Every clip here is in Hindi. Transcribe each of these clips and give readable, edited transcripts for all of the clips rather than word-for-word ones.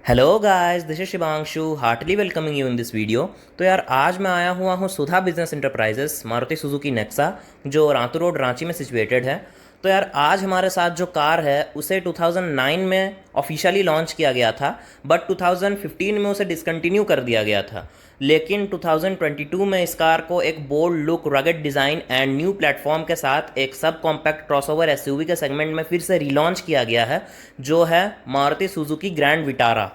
Hello guys, this is Shivanshu heartily welcoming you in this video. तो यार आज मैं आया हुआ हूँ Sudha business enterprises Maruti Suzuki Nexa, जो रांतू रोड रांची में सिचुएटेड है। तो यार आज हमारे साथ जो कार है उसे 2009 में ऑफिशियली लॉन्च किया गया था, बट 2015 में उसे डिसकंटिन्यू कर दिया गया था। लेकिन 2022 में इस कार को एक bold look, rugged design and new platform के साथ एक सब कॉम्पैक्ट क्रॉसओवर एसयूवी के सेगमेंट में फिर से रीलॉन्च किया गया है, जो है Maruti Suzuki grand Vitara.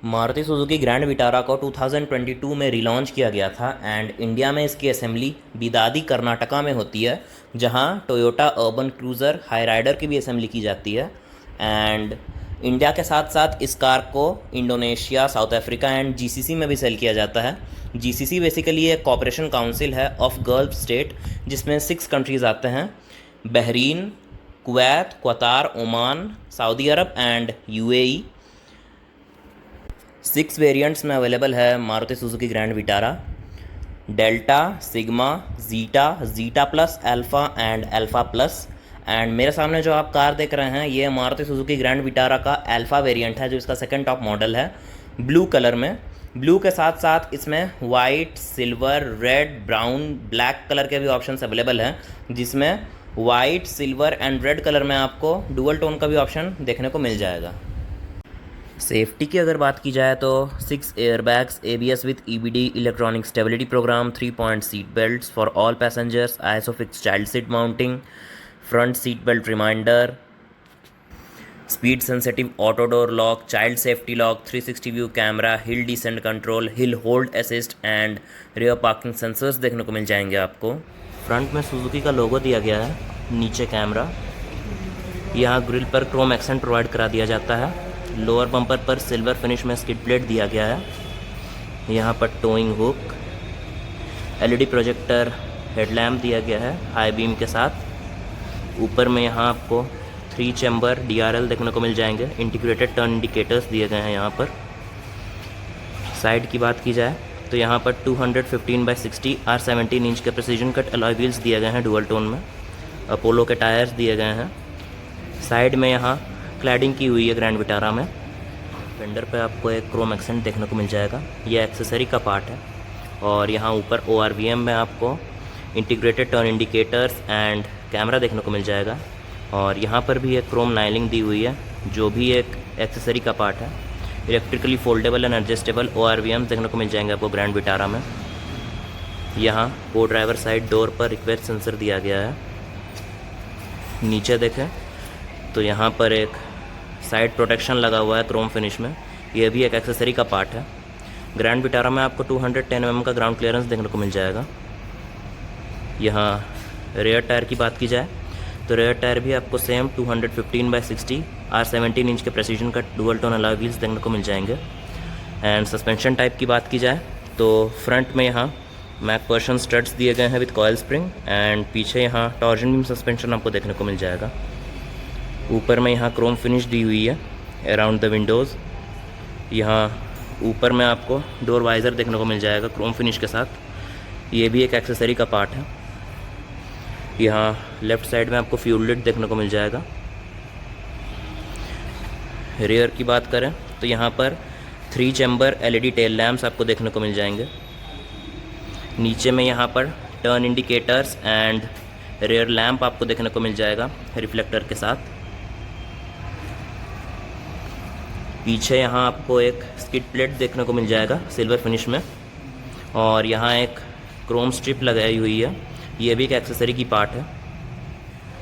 Maruti Suzuki grand Vitara को 2022 में रिलॉन्च किया गया था एंड इंडिया में इसकी असेंबली बीदादी कर्नाटका में होती है, जहां Toyota Urban Cruiser Hyryder की भी असेंबली की जाती है। एंड इंडिया के साथ साथ इस कार को Indonesia, South Africa and GCC में भी सेल किया जाता है। जीसीसी बेसिकली एक कॉपरेशन काउंसिल है ऑफ गल्फ स्टेट, जिसमें 6 कंट्रीज़ आते हैं: Bahrain, Kuwait, Qatar, Oman, Saudi Arabia and UAE. 6 variants में अवेलेबल है Maruti Suzuki grand Vitara: Delta, Sigma, Zeta, Zeta plus, alpha and alpha plus. And मेरे सामने जो आप कार देख रहे हैं ये मारुति सुजुकी ग्रैंड विटारा का अल्फ़ा वेरिएंट है, जो इसका सेकंड टॉप मॉडल है, ब्लू कलर में। ब्लू के साथ साथ इसमें white, silver, red, brown, black colour के भी ऑप्शंस अवेलेबल हैं, जिसमें white, silver and red colour में आपको डुअल टोन का भी ऑप्शन देखने को मिल जाएगा। सेफ्टी की अगर बात की जाए तो 6 airbags, ABS with EBD, electronic stability program, 3 point seat belts for all passengers, ISOFIX child seat mounting, front seat belt reminder, speed sensitive auto door lock, child safety lock, 360 view camera, hill descent control, hill hold assist and rear parking sensors देखने को मिल जाएंगे आपको। फ्रंट में सुजुकी का लोगो दिया गया है, नीचे कैमरा। यहाँ ग्रिल पर क्रोम एक्सेंट प्रोवाइड करा दिया जाता है। लोअर बम्पर पर सिल्वर फिनिश में स्किड प्लेट दिया गया है। यहाँ पर towing hook, LED projector headlamp दिया गया है हाई बीम के साथ। ऊपर में यहाँ आपको 3 चैम्बर DRL देखने को मिल जाएंगे। इंटीग्रेटेड टर्न इंडिकेटर्स दिए गए हैं यहाँ पर। साइड की बात की जाए तो यहाँ पर 215/60 R17 इंच के प्रेसिजन कट अलॉय व्हील्स दिए गए हैं डुअल टोन में। अपोलो के टायर्स दिए गए हैं। साइड में यहाँ क्लैडिंग की हुई है ग्रैंड विटारा में। फेंडर पे आपको एक क्रोम एक्सेंट देखने को मिल जाएगा, ये एक्सेसरी का पार्ट है। और यहाँ ऊपर ORVM में आपको integrated turn indicators and camera देखने को मिल जाएगा। और यहाँ पर भी एक क्रोम नाइलिंग दी हुई है, जो भी एक एक्सेसरी का पार्ट है। Electrically foldable and adjustable ORVM देखने को मिल जाएंगे आपको ग्रैंड विटारा में। यहाँ को ड्राइवर साइड डोर पर रिक्वेस्ट सेंसर दिया गया है। नीचे देखें तो यहाँ पर एक साइड प्रोटेक्शन लगा हुआ है क्रोम फिनिश में, यह भी एक एक्सेसरी का पार्ट है। ग्रैंड विटारा में आपको 210 mm का ग्राउंड क्लियरेंस देखने को मिल जाएगा। यहाँ रेयर टायर की बात की जाए तो रेयर टायर भी आपको सेम 215/60 R17 इंच के प्रेसिजन का डुअल टोन अलॉय व्हील्स देखने को मिल जाएंगे। एंड सस्पेंशन टाइप की बात की जाए तो फ्रंट में यहाँ मैकपर्सन स्टड्स दिए गए हैं विद कॉयल स्प्रिंग एंड पीछे यहाँ टॉर्जन बीम सस्पेंशन आपको देखने को मिल जाएगा। ऊपर में यहाँ क्रोम फिनिश दी हुई है अराउंड द विंडोज़। यहाँ ऊपर में आपको डोर वाइज़र देखने को मिल जाएगा क्रोम फिनिश के साथ, ये भी एक एक्सेसरी का पार्ट है। यहाँ लेफ़्ट साइड में आपको फ्यूल लिड देखने को मिल जाएगा। रियर की बात करें तो यहाँ पर 3 चैम्बर LED टेल लैम्प्स आपको देखने को मिल जाएंगे। नीचे में यहाँ पर turn indicators and rear lamp आपको देखने को मिल जाएगा रिफ्लेक्टर के साथ। पीछे यहाँ आपको एक स्किड प्लेट देखने को मिल जाएगा सिल्वर फिनिश में। और यहाँ एक क्रोम स्ट्रिप लगाई हुई है, ये भी एक एक्सेसरी की पार्ट है।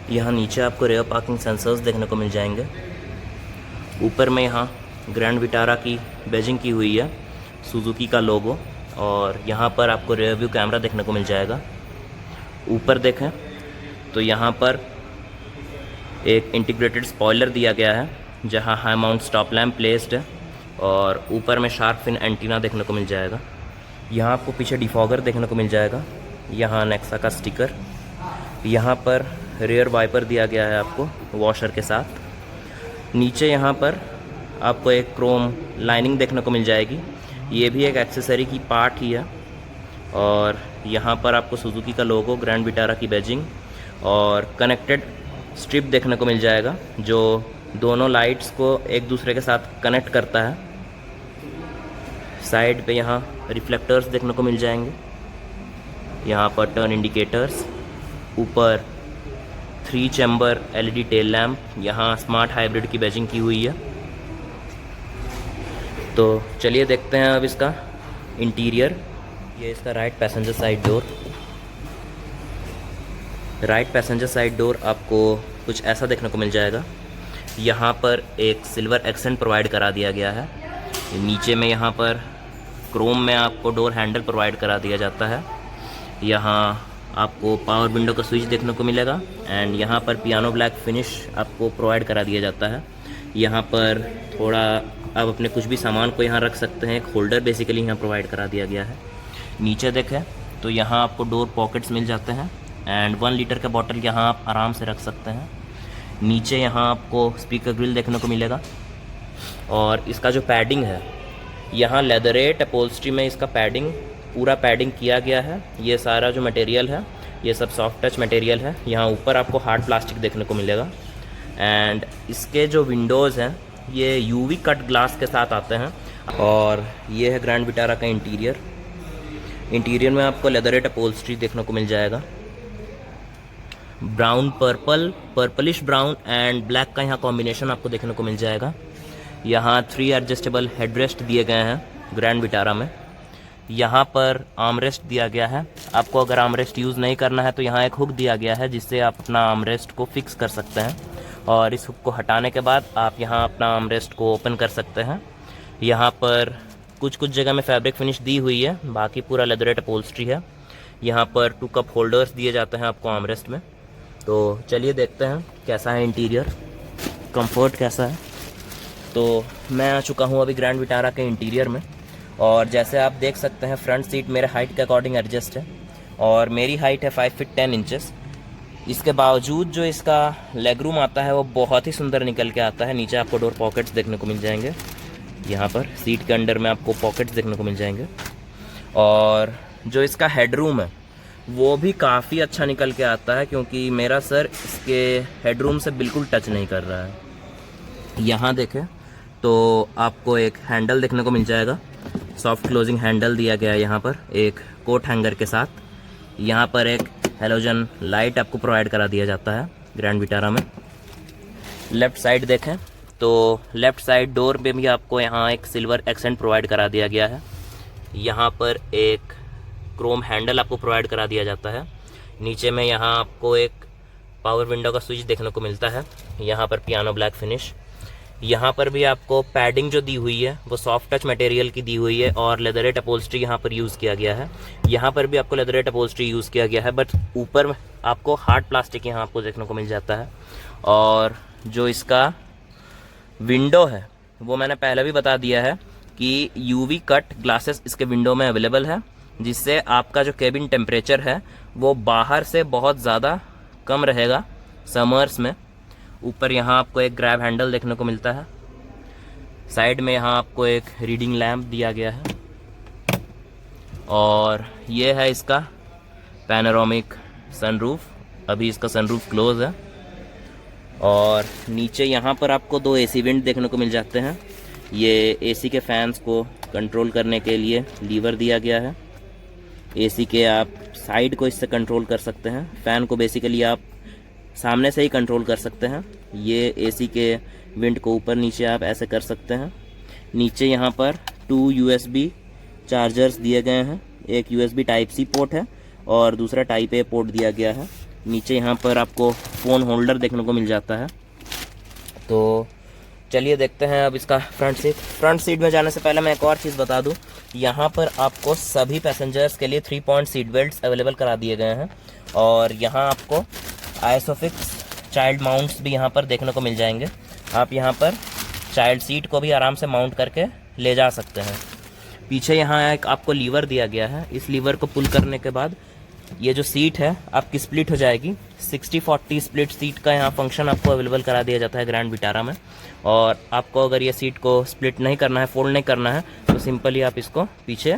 यहाँ नीचे आपको रेयर पार्किंग सेंसर्स देखने को मिल जाएंगे। ऊपर में यहाँ ग्रैंड विटारा की बैजिंग की हुई है, सुजुकी का लोगो। और यहाँ पर आपको रेयर व्यू कैमरा देखने को मिल जाएगा। ऊपर देखें तो यहाँ पर एक इंटीग्रेटेड स्पॉइलर दिया गया है, जहाँ high mount stop lamp placed है। और ऊपर में शार्क फिन एंटीना देखने को मिल जाएगा। यहाँ आपको पीछे डिफॉगर देखने को मिल जाएगा। यहाँ नेक्सा का स्टिकर। यहाँ पर रेयर वाइपर दिया गया है आपको वॉशर के साथ। नीचे यहाँ पर आपको एक क्रोम लाइनिंग देखने को मिल जाएगी, ये भी एक एक्सेसरी की पार्ट ही है। और यहाँ पर आपको सुजुकी का लोगो, ग्रैंड विटारा की बैजिंग और कनेक्टेड स्ट्रिप देखने को मिल जाएगा जो दोनों लाइट्स को एक दूसरे के साथ कनेक्ट करता है। साइड पे यहाँ रिफ्लेक्टर्स देखने को मिल जाएंगे, यहाँ पर टर्न इंडिकेटर्स, ऊपर 3 चैम्बर एलईडी टेल लैम्प, यहाँ स्मार्ट हाइब्रिड की बैजिंग की हुई है। तो चलिए देखते हैं अब इसका इंटीरियर। ये इसका right passenger side door. Right passenger side door आपको कुछ ऐसा देखने को मिल जाएगा। यहाँ पर एक सिल्वर एक्सेंट प्रोवाइड करा दिया गया है। नीचे में यहाँ पर क्रोम में आपको डोर हैंडल प्रोवाइड करा दिया जाता है। यहाँ आपको पावर विंडो का स्विच देखने को मिलेगा एंड यहाँ पर पियानो ब्लैक फिनिश आपको प्रोवाइड करा दिया जाता है। यहाँ पर थोड़ा आप अपने कुछ भी सामान को यहाँ रख सकते हैं, एक होल्डर बेसिकली यहाँ प्रोवाइड करा दिया गया है। नीचे देखें तो यहाँ आपको डोर पॉकेट्स मिल जाते हैं एंड 1 लीटर का बॉटल यहाँ आप आराम से रख सकते हैं। नीचे यहाँ आपको स्पीकर ग्रिल देखने को मिलेगा और इसका जो पैडिंग है, यहाँ लेदरेट अपहोल्स्ट्री में इसका पैडिंग, पूरा पैडिंग किया गया है। ये सारा जो मटेरियल है ये सब सॉफ्ट टच मटेरियल है। यहाँ ऊपर आपको हार्ड प्लास्टिक देखने को मिलेगा एंड इसके जो विंडोज़ हैं ये यूवी कट ग्लास के साथ आते हैं। और ये है ग्रैंड विटारा का इंटीरियर। इंटीरियर में आपको लेदरेट अपहोल्स्ट्री देखने को मिल जाएगा। Brown purplish brown and black का यहाँ कॉम्बिनेशन आपको देखने को मिल जाएगा। यहाँ 3 एडजस्टेबल हेडरेस्ट दिए गए हैं ग्रैंड विटारा में। यहाँ पर आर्मरेस्ट दिया गया है। आपको अगर आर्मरेस्ट यूज़ नहीं करना है तो यहाँ एक हुक दिया गया है जिससे आप अपना आर्मरेस्ट को फिक्स कर सकते हैं और इस हुक को हटाने के बाद आप यहाँ अपना आर्मरेस्ट को ओपन कर सकते हैं। यहाँ पर कुछ जगह में फैब्रिक फिनिश दी हुई है, बाकी पूरा लेदरेट अपहोल्स्ट्री है। यहाँ पर 2 कप होल्डर्स दिए जाते हैं आपको आर्मरेस्ट में। तो चलिए देखते हैं कैसा है इंटीरियर, कंफर्ट कैसा है। तो मैं आ चुका हूँ अभी ग्रैंड विटारा के इंटीरियर में और जैसे आप देख सकते हैं फ्रंट सीट मेरे हाइट के अकॉर्डिंग एडजस्ट है और मेरी हाइट है 5 फीट 10 इंचेस। इसके बावजूद जो इसका लेग रूम आता है वो बहुत ही सुंदर निकल के आता है। नीचे आपको डोर पॉकेट्स देखने को मिल जाएंगे, यहाँ पर सीट के अंडर में आपको पॉकेट्स देखने को मिल जाएंगे और जो इसका हेडरूम है वो भी काफ़ी अच्छा निकल के आता है क्योंकि मेरा सर इसके हेडरूम से बिल्कुल टच नहीं कर रहा है। यहाँ देखें तो आपको एक हैंडल देखने को मिल जाएगा, सॉफ्ट क्लोजिंग हैंडल दिया गया है यहाँ पर एक कोट हैंगर के साथ। यहाँ पर एक हेलोजन लाइट आपको प्रोवाइड करा दिया जाता है ग्रैंड विटारा में। लेफ़्ट साइड देखें तो लेफ़्ट साइड डोर पे भी आपको यहाँ एक सिल्वर एक्सेंट प्रोवाइड करा दिया गया है। यहाँ पर एक क्रोम हैंडल आपको प्रोवाइड करा दिया जाता है। नीचे में यहाँ आपको एक पावर विंडो का स्विच देखने को मिलता है। यहाँ पर पियानो ब्लैक फिनिश। यहाँ पर भी आपको पैडिंग जो दी हुई है वो सॉफ्ट टच मटेरियल की दी हुई है और लेदरेट अपहोल्स्ट्री यहाँ पर यूज़ किया गया है। यहाँ पर भी आपको लेदरेट अपहोल्स्ट्री यूज़ किया गया है बट ऊपर आपको हार्ड प्लास्टिक यहाँ आपको देखने को मिल जाता है। और जो इसका विंडो है वो मैंने पहले भी बता दिया है कि यूवी कट ग्लासेस इसके विंडो में अवेलेबल है जिससे आपका जो केबिन टेम्परेचर है वो बाहर से बहुत ज़्यादा कम रहेगा समर्स में। ऊपर यहाँ आपको एक ग्रैब हैंडल देखने को मिलता है। साइड में यहाँ आपको एक रीडिंग लैम्प दिया गया है और ये है इसका पैनोरामिक सनरूफ। अभी इसका सनरूफ क्लोज है और नीचे यहाँ पर आपको 2 एसी वेंट देखने को मिल जाते हैं। ये एसी के फैंस को कंट्रोल करने के लिए लीवर दिया गया है। एसी के आप साइड को इससे कंट्रोल कर सकते हैं, फ़ैन को बेसिकली आप सामने से ही कंट्रोल कर सकते हैं। ये एसी के विंड को ऊपर नीचे आप ऐसे कर सकते हैं। नीचे यहाँ पर 2 USB चार्जर्स दिए गए हैं, एक USB टाइप सी पोर्ट है और दूसरा टाइप ए पोर्ट दिया गया है। नीचे यहाँ पर आपको फ़ोन होल्डर देखने को मिल जाता है। तो चलिए देखते हैं अब इसका फ्रंट सीट में जाने से पहले मैं एक और चीज़ बता दूं, यहाँ पर आपको सभी पैसेंजर्स के लिए 3 पॉइंट सीट बेल्ट्स अवेलेबल करा दिए गए हैं और यहाँ आपको आइसोफिक्स चाइल्ड माउंट्स भी यहाँ पर देखने को मिल जाएंगे। आप यहाँ पर चाइल्ड सीट को भी आराम से माउंट करके ले जा सकते हैं। पीछे यहाँ एक आपको लीवर दिया गया है, इस लीवर को पुल करने के बाद ये जो सीट है आपकी स्प्लिट हो जाएगी। 60-40 स्प्लिट सीट का यहाँ फंक्शन आपको अवेलेबल करा दिया जाता है ग्रैंड विटारा में। और आपको अगर ये सीट को स्प्लिट नहीं करना है, फोल्ड नहीं करना है, तो सिंपली आप इसको पीछे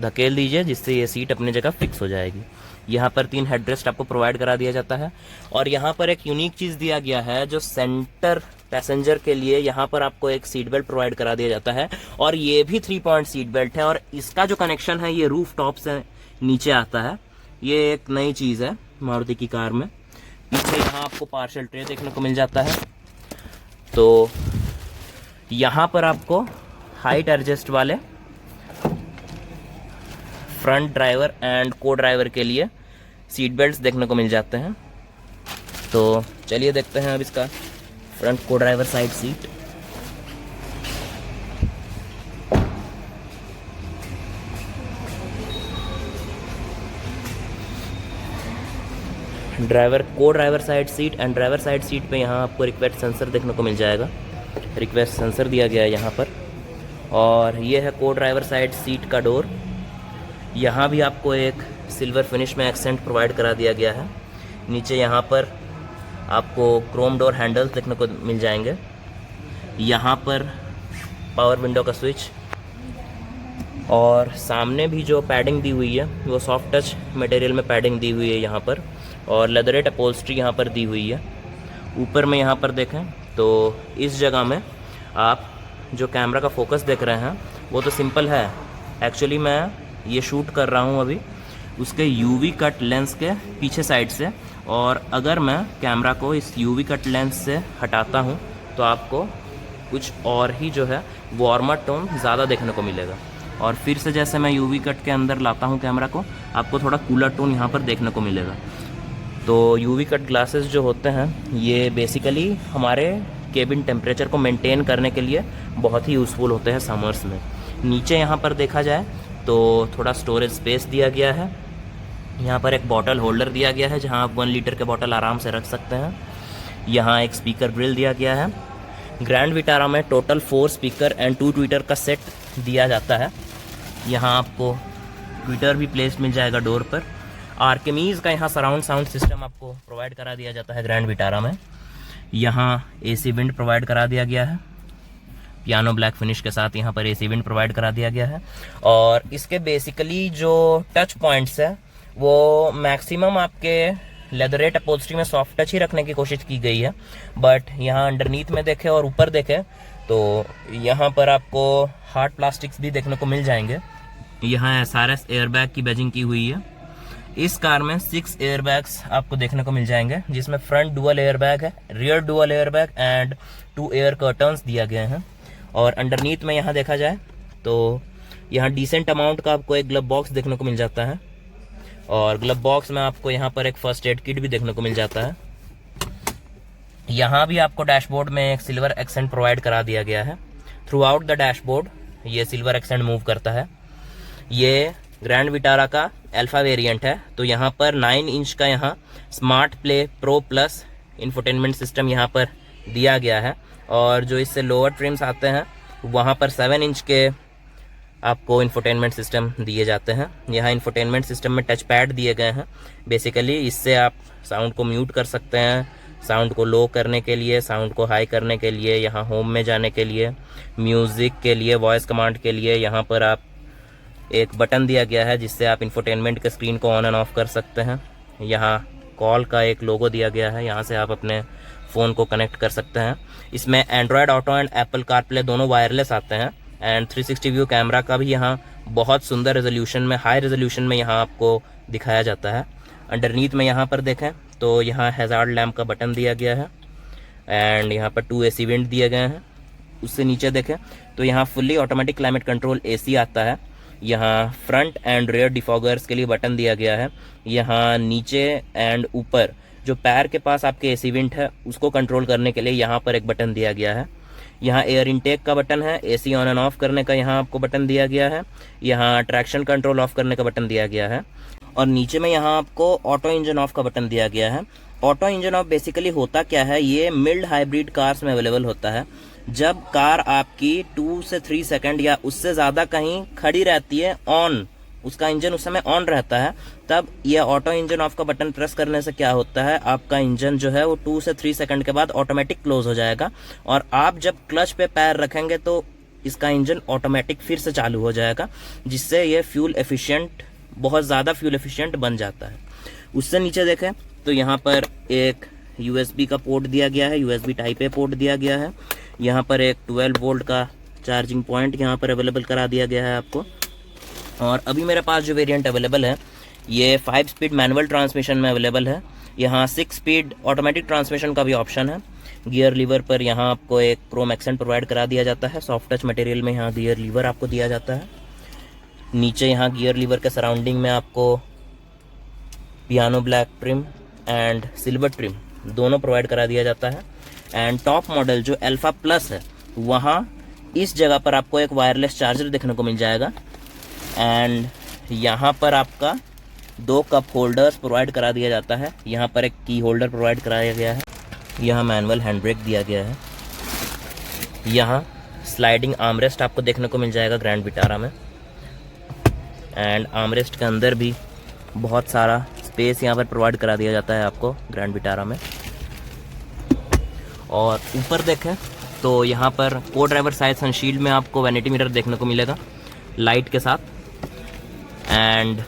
धकेल दीजिए, जिससे ये सीट अपनी जगह फिक्स हो जाएगी। यहाँ पर 3 हेडरेस्ट आपको प्रोवाइड करा दिया जाता है। और यहाँ पर एक यूनिक चीज़ दिया गया है, जो सेंटर पैसेंजर के लिए यहाँ पर आपको एक सीट बेल्ट प्रोवाइड करा दिया जाता है। और ये भी 3 पॉइंट सीट बेल्ट है, और इसका जो कनेक्शन है ये रूफ टॉप से नीचे आता है। ये एक नई चीज़ है मारुति की कार में। पीछे यहाँ आपको पार्शल ट्रे देखने को मिल जाता है। तो यहाँ पर आपको हाइट एडजस्ट वाले फ्रंट ड्राइवर एंड को ड्राइवर के लिए सीट बेल्ट्स देखने को मिल जाते हैं। तो चलिए देखते हैं अब इसका फ्रंट को ड्राइवर साइड सीट। को driver side seat and driver side seat पे यहाँ आपको रिक्वेस्ट सेंसर देखने को मिल जाएगा। रिक्वेस्ट सेंसर दिया गया है यहाँ पर। और ये है को ड्राइवर साइड सीट का डोर। यहाँ भी आपको एक सिल्वर फिनिश में एक्सेंट प्रोवाइड करा दिया गया है। नीचे यहाँ पर आपको क्रोम डोर हैंडल्स देखने को मिल जाएंगे। यहाँ पर पावर विंडो का स्विच, और सामने भी जो पैडिंग दी हुई है वो सॉफ्ट टच मटेरियल में पैडिंग दी हुई है यहाँ पर, और लेदरेट अपहोल्स्ट्री यहाँ पर दी हुई है। ऊपर में यहाँ पर देखें तो इस जगह में आप जो कैमरा का फोकस देख रहे हैं वो तो सिंपल है। एक्चुअली मैं ये शूट कर रहा हूँ अभी उसके यूवी कट लेंस के पीछे साइड से, और अगर मैं कैमरा को इस यूवी कट लेंस से हटाता हूँ तो आपको कुछ और ही जो है वार्मर टोन ज़्यादा देखने को मिलेगा। और फिर से जैसे मैं यूवी कट के अंदर लाता हूँ कैमरा को, आपको थोड़ा कूलर टोन यहाँ पर देखने को मिलेगा। तो यूवी कट ग्लासेस जो होते हैं ये बेसिकली हमारे केबिन टेम्परेचर को मेंटेन करने के लिए बहुत ही यूज़फुल होते हैं समर्स में। नीचे यहाँ पर देखा जाए तो थोड़ा स्टोरेज स्पेस दिया गया है। यहाँ पर एक बॉटल होल्डर दिया गया है जहाँ आप 1 लीटर के बॉटल आराम से रख सकते हैं। यहाँ एक स्पीकर ग्रिल दिया गया है। ग्रैंड विटारा में टोटल 4 स्पीकर एंड 2 ट्विटर का सेट दिया जाता है। यहाँ आपको ट्विटर भी प्लेस मिल जाएगा डोर पर। आर्केमीज़ का यहाँ सराउंड साउंड सिस्टम आपको प्रोवाइड करा दिया जाता है ग्रैंड विटारा में। यहाँ एसी विंड प्रोवाइड करा दिया गया है। पियानो ब्लैक फिनिश के साथ यहाँ पर एसी विंड प्रोवाइड करा दिया गया है। और इसके बेसिकली जो टच पॉइंट्स है वो मैक्सिमम आपके लेदरेट अपहोल्स्ट्री में सॉफ्ट टच ही रखने की कोशिश की गई है। बट यहाँ अंडरनीथ में देखें और ऊपर देखें तो यहाँ पर आपको हार्ड प्लास्टिक्स भी देखने को मिल जाएंगे। यहाँ SRS एयरबैग की बैजिंग की हुई है। इस कार में 6 एयरबैग्स आपको देखने को मिल जाएंगे, जिसमें फ्रंट डुअल एयरबैग है, rear dual airbag and 2 air curtains दिया गए हैं। और अंडरनीथ में यहाँ देखा जाए तो यहाँ डिसेंट अमाउंट का आपको एक ग्लव बॉक्स देखने को मिल जाता है। और ग्लव बॉक्स में आपको यहाँ पर एक फर्स्ट एड किट भी देखने को मिल जाता है। यहाँ भी आपको डैशबोर्ड में एक सिल्वर एक्सेंट प्रोवाइड करा दिया गया है। थ्रू आउट द डैशबोर्ड ये सिल्वर एक्सेंट मूव करता है। ये ग्रैंड विटारा का अल्फा वेरिएंट है। तो यहाँ पर 9 इंच का यहाँ smart play pro plus infotainment system यहाँ पर दिया गया है। और जो इससे लोअर ट्रिम्स आते हैं वहाँ पर 7 इंच के आपको इंफोटेनमेंट सिस्टम दिए जाते हैं। यहाँ इंफोटेनमेंट सिस्टम में टच पैड दिए गए हैं। बेसिकली इससे आप साउंड को म्यूट कर सकते हैं, साउंड को लो करने के लिए, साउंड को हाई करने के लिए, यहाँ होम में जाने के लिए, म्यूज़िक के लिए, वॉइस कमांड के लिए। यहाँ पर आप एक बटन दिया गया है जिससे आप इंफोटेनमेंट के स्क्रीन को ऑन एंड ऑफ कर सकते हैं। यहाँ कॉल का एक लोगो दिया गया है, यहाँ से आप अपने फ़ोन को कनेक्ट कर सकते हैं। इसमें Android auto and Apple CarPlay दोनों वायरलेस आते हैं। एंड 360 व्यू कैमरा का भी यहाँ बहुत सुंदर रेजोल्यूशन में, हाई रेजोल्यूशन में यहाँ आपको दिखाया जाता है। अंडरनीथ में यहाँ पर देखें तो यहाँ हैज़ार्ड लैम्प का बटन दिया गया है। एंड यहाँ पर 2 एसी वेंट दिए गए हैं। उससे नीचे देखें तो यहाँ fully automatic climate control AC आता है। यहाँ फ्रंट एंड रियर डिफॉगर्स के लिए बटन दिया गया है। यहाँ नीचे एंड ऊपर जो पैर के पास आपके एसी वेंट है उसको कंट्रोल करने के लिए यहाँ पर एक बटन दिया गया है। यहाँ एयर इनटेक का बटन है, एसी ऑन एंड ऑफ करने का यहाँ आपको बटन दिया गया है। यहाँ ट्रैक्शन कंट्रोल ऑफ करने का बटन दिया गया है। और नीचे में यहाँ आपको ऑटो इंजन ऑफ का बटन दिया गया है। ऑटो इंजन ऑफ बेसिकली होता क्या है, ये मिल्ड हाइब्रिड कार्स में अवेलेबल होता है। जब कार आपकी 2 से 3 सेकंड या उससे ज़्यादा कहीं खड़ी रहती है ऑन उसका इंजन उस समय ऑन रहता है, तब ये ऑटो इंजन ऑफ का बटन प्रेस करने से क्या होता है, आपका इंजन जो है वो 2 से 3 सेकंड के बाद ऑटोमेटिक क्लोज हो जाएगा, और आप जब क्लच पे पैर रखेंगे तो इसका इंजन ऑटोमेटिक फिर से चालू हो जाएगा, जिससे ये फ्यूल एफिशिएंट, बहुत ज़्यादा फ्यूल एफिशिएंट बन जाता है। उससे नीचे देखें तो यहाँ पर एक USB का पोर्ट दिया गया है, USB टाइप ए पोर्ट दिया गया है। यहाँ पर एक 12 वोल्ट का चार्जिंग पॉइंट यहाँ पर अवेलेबल करा दिया गया है आपको। और अभी मेरे पास जो वेरिएंट अवेलेबल है ये 5 स्पीड मैनुअल ट्रांसमिशन में अवेलेबल है। यहाँ 6 स्पीड ऑटोमेटिक ट्रांसमिशन का भी ऑप्शन है। गियर लीवर पर यहाँ आपको एक क्रोम एक्सेंट प्रोवाइड करा दिया जाता है। सॉफ्ट टच मटेरियल में यहाँ गियर लीवर आपको दिया जाता है। नीचे यहाँ गियर लीवर के सराउंडिंग में आपको piano black trim and silver trim दोनों प्रोवाइड करा दिया जाता है। एंड टॉप मॉडल जो अल्फा प्लस है वहाँ इस जगह पर आपको एक वायरलेस चार्जर देखने को मिल जाएगा। एंड यहाँ पर आपका 2 कप होल्डर्स प्रोवाइड करा दिया जाता है। यहाँ पर एक की होल्डर प्रोवाइड कराया गया है। यहाँ मैनुअल हैंड ब्रेक दिया गया है। यहाँ स्लाइडिंग आर्मरेस्ट आपको देखने को मिल जाएगा ग्रैंड विटारा में। एंड आर्मरेस्ट के अंदर भी बहुत सारा स्पेस यहाँ पर प्रोवाइड करा दिया जाता है आपको ग्रैंड विटारा में। और ऊपर देखें तो यहाँ पर को ड्राइवर साइड सनशील्ड में आपको वैनिटी मिरर देखने को मिलेगा लाइट के साथ। एंड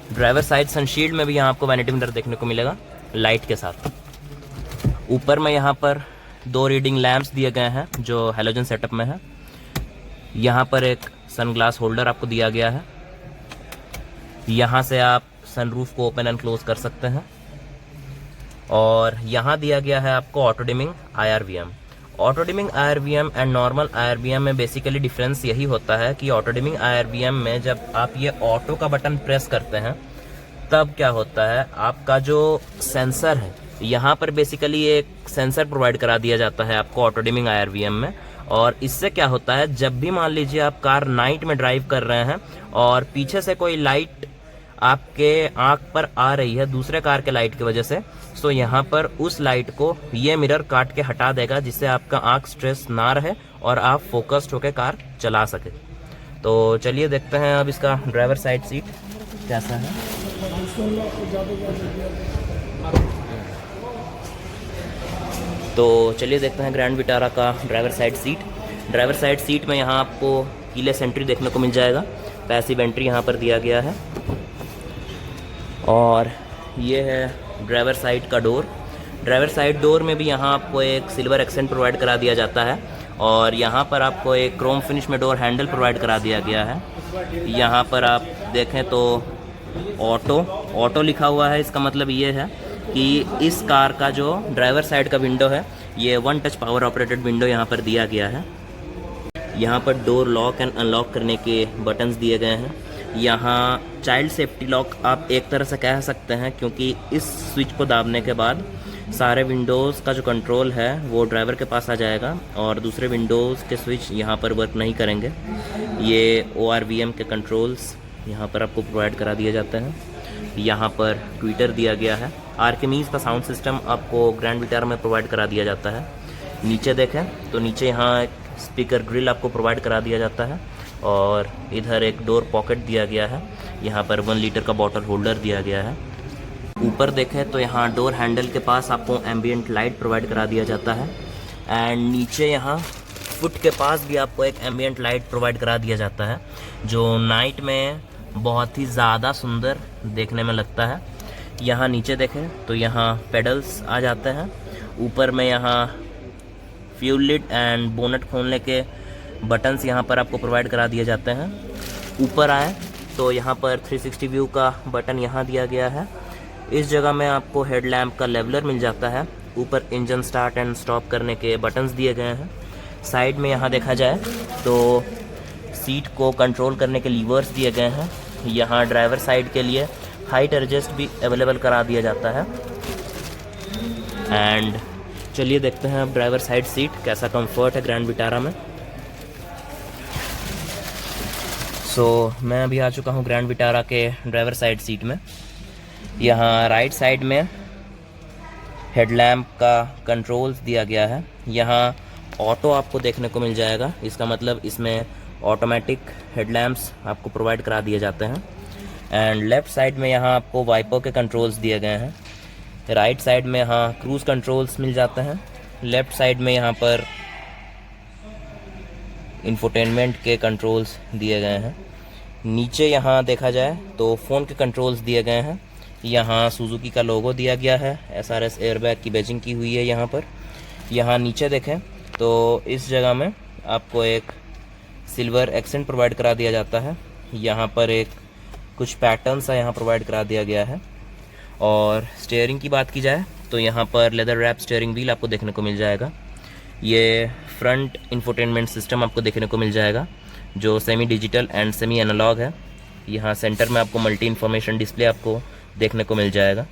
ड्राइवर साइड सनशील्ड में भी यहाँ आपको वैनिटी मिरर देखने को मिलेगा लाइट के साथ। ऊपर में यहाँ पर 2 रीडिंग लैंप्स दिए गए हैं जो हैलोजन सेटअप में है। यहाँ पर एक सनग्लास होल्डर आपको दिया गया है। यहाँ से आप सनरूफ को ओपन एंड क्लोज कर सकते हैं। और यहाँ दिया गया है आपको auto dimming IRVM। Auto dimming IRVM and normal IRVM में बेसिकली डिफरेंस यही होता है कि ऑटो डिमिंग IRVM में जब आप ये ऑटो का बटन प्रेस करते हैं तब क्या होता है, आपका जो सेंसर है यहाँ पर बेसिकली एक सेंसर प्रोवाइड करा दिया जाता है आपको ऑटो डिमिंग IRVM में। और इससे क्या होता है, जब भी मान लीजिए आप कार नाइट में ड्राइव कर रहे हैं और पीछे से कोई लाइट आपके आँख पर आ रही है दूसरे कार के लाइट की वजह से, तो यहाँ पर उस लाइट को ये मिरर काट के हटा देगा, जिससे आपका आँख स्ट्रेस ना रहे और आप फोकस्ड होकर कार चला सके। तो चलिए देखते हैं अब इसका ड्राइवर साइड सीट कैसा है। तो चलिए देखते हैं ग्रैंड विटारा का driver side seat. Driver side seat में यहाँ आपको कीलेस एंट्री देखने को मिल जाएगा। पैसिव एंट्री यहाँ पर दिया गया है। और ये है ड्राइवर साइड का डोर। ड्राइवर साइड डोर में भी यहाँ आपको एक सिल्वर एक्सेंट प्रोवाइड करा दिया जाता है। और यहाँ पर आपको एक क्रोम फिनिश में डोर हैंडल प्रोवाइड करा दिया गया है। यहाँ पर आप देखें तो ऑटो लिखा हुआ है। इसका मतलब ये है कि इस कार का जो ड्राइवर साइड का विंडो है ये 1 टच पावर ऑपरेटेड विंडो यहाँ पर दिया गया है। यहाँ पर डोर लॉक एंड अनलॉक करने के बटन्स दिए गए हैं। यहाँ चाइल्ड सेफ्टी लॉक आप एक तरह से कह सकते हैं, क्योंकि इस स्विच को दाबने के बाद सारे विंडोज़ का जो कंट्रोल है वो ड्राइवर के पास आ जाएगा और दूसरे विंडोज़ के स्विच यहाँ पर वर्क नहीं करेंगे। ये ORVM के कंट्रोल्स यहाँ पर आपको प्रोवाइड करा दिए जाते हैं। यहाँ पर ट्विटर दिया गया है। आर्किमीज का साउंड सिस्टम आपको ग्रैंड विटारा में प्रोवाइड करा दिया जाता है। नीचे देखें तो नीचे यहाँ एक स्पीकर ग्रिल आपको प्रोवाइड करा दिया जाता है। और इधर एक डोर पॉकेट दिया गया है। यहाँ पर 1 लीटर का बॉटल होल्डर दिया गया है। ऊपर देखें तो यहाँ डोर हैंडल के पास आपको एम्बियंट लाइट प्रोवाइड करा दिया जाता है। एंड नीचे यहाँ फुट के पास भी आपको एक एम्बियंट लाइट प्रोवाइड करा दिया जाता है, जो नाइट में बहुत ही ज़्यादा सुंदर देखने में लगता है। यहाँ नीचे देखें तो यहाँ पेडल्स आ जाते हैं। ऊपर में यहाँ फ्यूल लिड एंड बोनट खोलने के बटन्स यहाँ पर आपको प्रोवाइड करा दिए जाते हैं। ऊपर आए तो यहाँ पर 360 व्यू का बटन यहाँ दिया गया है। इस जगह में आपको हेडलैम्प का लेवलर मिल जाता है। ऊपर इंजन स्टार्ट एंड स्टॉप करने के बटन्स दिए गए हैं। साइड में यहाँ देखा जाए तो सीट को कंट्रोल करने के लीवर्स दिए गए हैं। यहाँ ड्राइवर साइड के लिए हाइट एडजस्ट भी अवेलेबल करा दिया जाता है। एंड चलिए देखते हैं अब ड्राइवर साइड सीट कैसा कंफर्ट है ग्रैंड विटारा में। मैं अभी आ चुका हूँ ग्रैंड विटारा के ड्राइवर साइड सीट में। यहाँ राइट साइड में हेडलैम्प का कंट्रोल्स दिया गया है। यहाँ ऑटो आपको देखने को मिल जाएगा। इसका मतलब इसमें ऑटोमेटिक हेडलैम्प्स आपको प्रोवाइड करा दिए जाते हैं। एंड लेफ़्ट साइड में यहाँ आपको वाइपर के कंट्रोल्स दिए गए हैं। राइट साइड में यहाँ क्रूज़ कंट्रोल्स मिल जाते हैं। लेफ़्ट साइड में यहाँ पर इंफोटेनमेंट के कंट्रोल्स दिए गए हैं। नीचे यहाँ देखा जाए तो फ़ोन के कंट्रोल्स दिए गए हैं। यहाँ सुजुकी का लोगो दिया गया है, SRS एयरबैग की बैजिंग की हुई है यहाँ पर। यहाँ नीचे देखें तो इस जगह में आपको एक सिल्वर एक्सेंट प्रोवाइड करा दिया जाता है। यहाँ पर एक कुछ पैटर्न सा यहाँ प्रोवाइड करा दिया गया है। और स्टीयरिंग की बात की जाए तो यहाँ पर लेदर रैप स्टीयरिंग व्हील आपको देखने को मिल जाएगा। ये फ्रंट इंफोटेनमेंट सिस्टम आपको देखने को मिल जाएगा जो semi digital and semi analogue है। यहाँ सेंटर में आपको मल्टी इन्फॉर्मेशन डिस्प्ले आपको देखने को मिल जाएगा।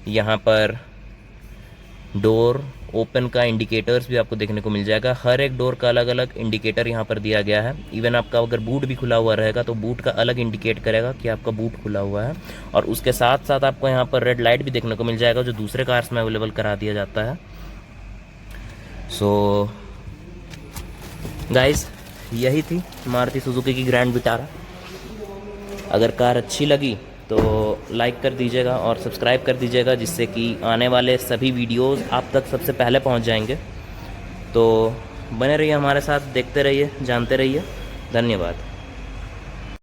यहाँ पर डोर ओपन का इंडिकेटर्स भी आपको देखने को मिल जाएगा। हर एक डोर का अलग अलग इंडिकेटर यहाँ पर दिया गया है। इवन आपका अगर बूट भी खुला हुआ रहेगा तो बूट का अलग इंडिकेट करेगा कि आपका बूट खुला हुआ है। और उसके साथ साथ आपको यहाँ पर रेड लाइट भी देखने को मिल जाएगा जो दूसरे कार्स में अवेलेबल करा दिया जाता है। सो गाइस, यही थी मारुति सुजुकी की ग्रैंड विटारा। अगर कार अच्छी लगी तो लाइक कर दीजिएगा और सब्सक्राइब कर दीजिएगा, जिससे कि आने वाले सभी वीडियोस आप तक सबसे पहले पहुंच जाएंगे। तो बने रहिए हमारे साथ, देखते रहिए, जानते रहिए। धन्यवाद।